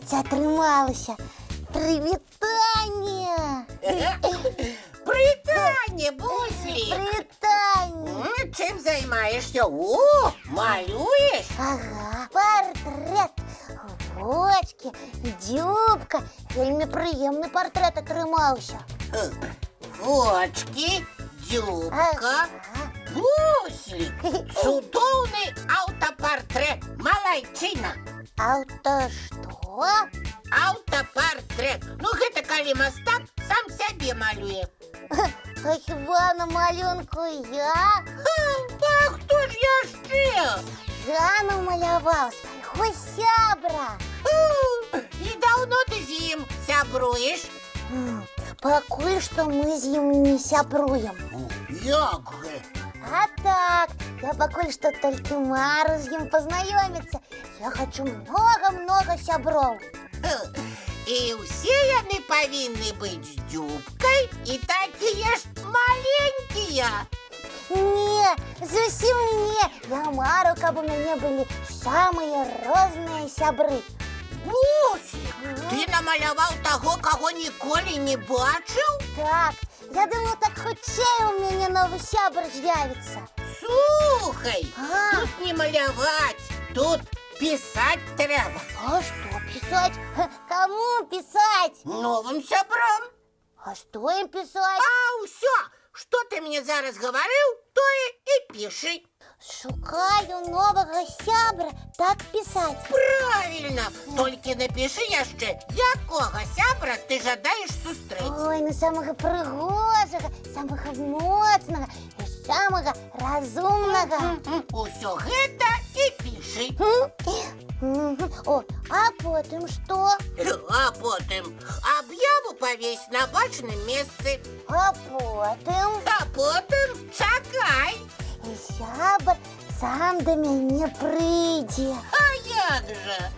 Нарэшце атрымалася. Прывітанне! Прывітанне, Буслік! Прывітанне! Чым займаешься? О, малюеш? Ага, партрэт. Вочки, дзюбка. Вельмі прыемны партрэт атрымаўся. Вочки, дзюбка. Буслік, цудоўны аўтапартрэт. Малайчына. Аўта што? Аўтапартрэт. Ну, гэта калі мастак сам сябе малюе. А хіба на малюнку я? А хто ж яшчэ? Я намаляваў свайго сябра. І даўно ты з ім сябруеш? Пакуль што мы з ім не сябруем. Як гэта? А так, я пакуль што толькі мару з ім пазнаёміцца. Я хачу многа-многа сяброў. І ўсе яны павінны быць з дзюбкай і такія ж маленькія. Не, зусім не. Я мару, каб у мяне былі самыя розныя сябры. Буслік, ты намаляваў таго, каго ніколі не бачыў? Так, я думаю, так хутчэй у мяне новы сябр з'явіцца. Слухай, А? тут не маляваць, тут пісаць трэба. А што пісаць? Каму пісаць? Новым сябрам. А што ім пісаць? А ўсё, што ты мне зараз гаварыў, тое і пішы. Шукаю новага сябра, так пісаць. Правильно, толькі напішы яшчэ, якога сябра ты жадаеш сустрэць. Ой, ну самага прыгожага, самага моцнага і самага разумнага. Усё гэта і пішы. О, а потым што? А потым аб'яву павесь на бачным месцы. А потым А потым чакай. і сябр сам да мяне прыйдзе. А як жа?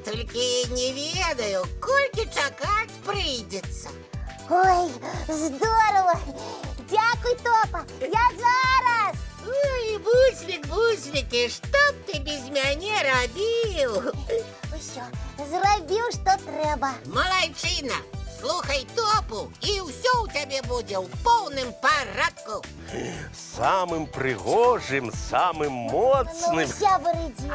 Толькі не ведаю, колькі чакаць прыйдзецца. Ой, здорово! Дзякуй, Топа! Я зараз! Ой, Буслік, Буслікі, што б ты без мяне рабіў? Усё, зрабіў, што трэба. Малайчына, слухай Топу, і ўсё ў цябе будзе ў поўным парадку. Самым прыгожым, самым моцным. Сябр ідзе.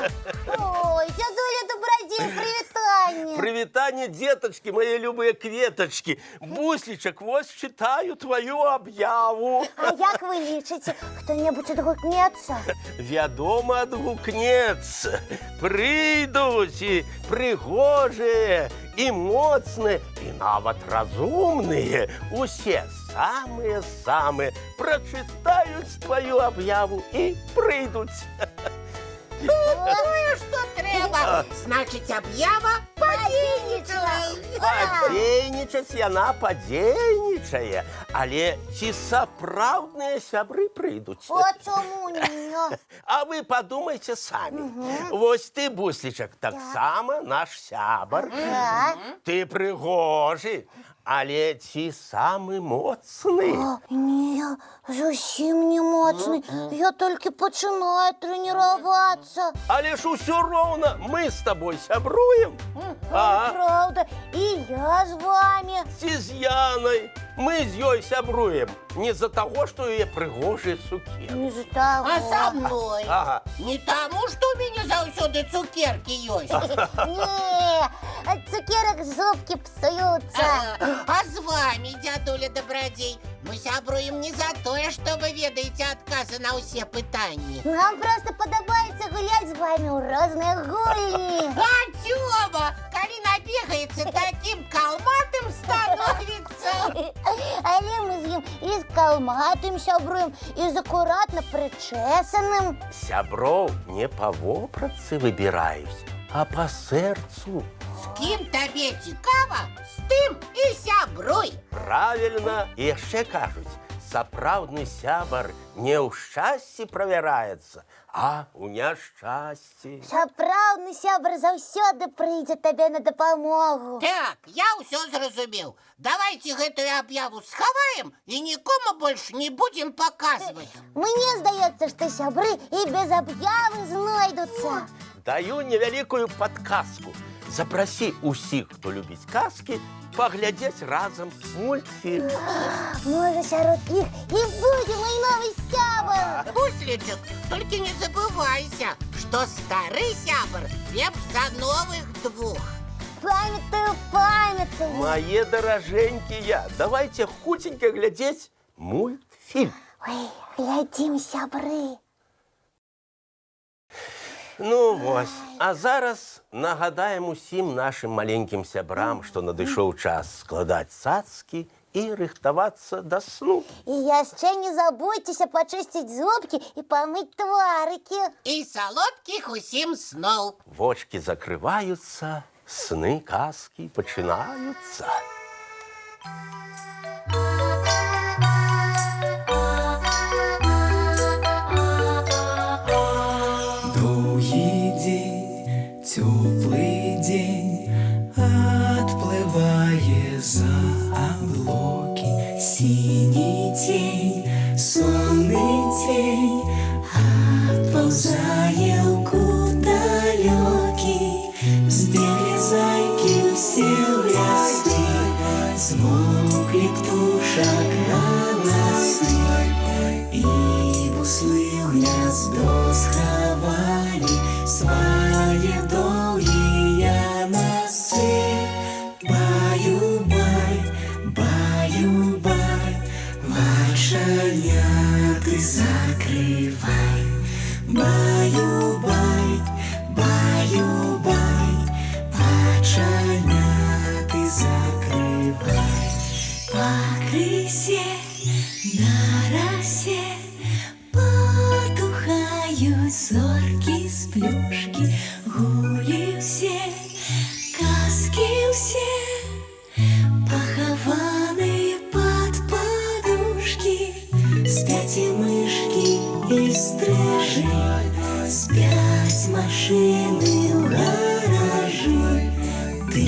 Ой, дзядуля Добрадзей, прывітанне. Прывітанне, деточки, мои любые кветочки. Бусличек, вот читаю твою объяву. А як вы лічыце, хто-небудзь адгукнецца? Вядома, адгукнецца. Прыйдуць і прыгожыя, і моцныя, і нават разумныя. Усе самыя-самыя прачытаюць твою объяву і прыйдуць. Тое, што трэба. Значыць, аб'ява падзейнічала. Падзейнічаць яна падзейнічае, але ці сапраўдныя сябры прыйдуць? О, чаму не? А вы подумайте самі. Вось ты, Буслічак, таксама наш сябар. Так. Ты прыгожы, але ці самы моцны? Не, зусім не моцны. Я толькі пачынаю трэніравацца. Але ж усё роўна мы з табой сябруем. А? Правда, і я з вами. Ці з Янай. Мы з ёй сябруем. Не з-за таго, што яе прыгожыя цукеркі. Не за таго. А са мной? Ага. Не таму, што ў мяне заўсёды цукеркі ёсць. Не, ад цукерак зубкі псуюцца. А з вами, дзядуля Добрадзей, мы сябруем не за тое, што вы ведаеце адказы на ўсе пытанні. Нам проста падабаецца гуляць з вами ў розныя гульні. А Тёма, калі набегаецца, такім калматым становіцца. Але мы з ім і з калматым сябруем, і з акуратна прычэсаным. Сяброў не па вопратцы выбіраюць, а па сэрцу. З кім табе цікава, з тым і сябруй. Правильно, і яшчэ кажуць, сапраўдны сябар не ў шчасці правяраецца, а ў няшчасці. Сапраўдны сябар заўсёды прыйдзе табе на дапамогу. Так, я ўсё зразумеў. Давайте гэтую аб'яву схаваем і нікому больш не будзем паказваць. Мне здаецца, што сябры і без аб'явы знойдуцца. Даю невялікую падказку. запрасі ўсіх, хто любіць казкі, паглядзець разам мультфільм. Можа, сярод іх і будзе мой новы сябар. Буслічак, толькі не забывайся, што стары сябар лепш за новых двух. Памятаю, памятаю. Мае даражэнькія, давайте хуценька глядзець мультфільм. Ой, глядзім, сябры. Ну вось, а зараз нагадаем усім нашим маленькім сябрам, што надышоў час складаць цацкі і рыхтавацца да сну. І яшчэ не забудзьцеся пачысціць зубкі і памыць тварыкі. І салодкіх усім сноў. Вочки закрываюцца, сны казкі пачынаюцца. Теплый день отплывая за облаки, синий тень, сонный тень отползая в далекий. Сбегли зайки все в лесы, смолкли птушек голосы, и буслы в гнездо сховали свои долгие носы. Баю-бай, баю-бай, вошаняты закрывай. Баю-бай, баю-бай, вошаняты закрывай. По крысе на росе потухают зорки с плюшки, гули все, казки все, похованы под подушки. Спят и мышки, и стрижи, спят машины в гаражи. Ты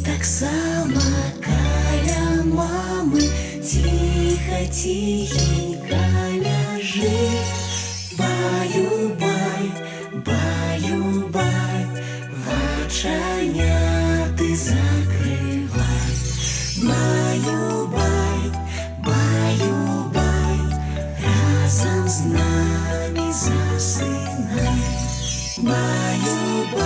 так само каля мамы, тихо-тихенько ляжи. Баю-бай, баю-бай, вочаняты закрывай. Баю-бай, баю-бай, разом с нами засынай. Баю-бай.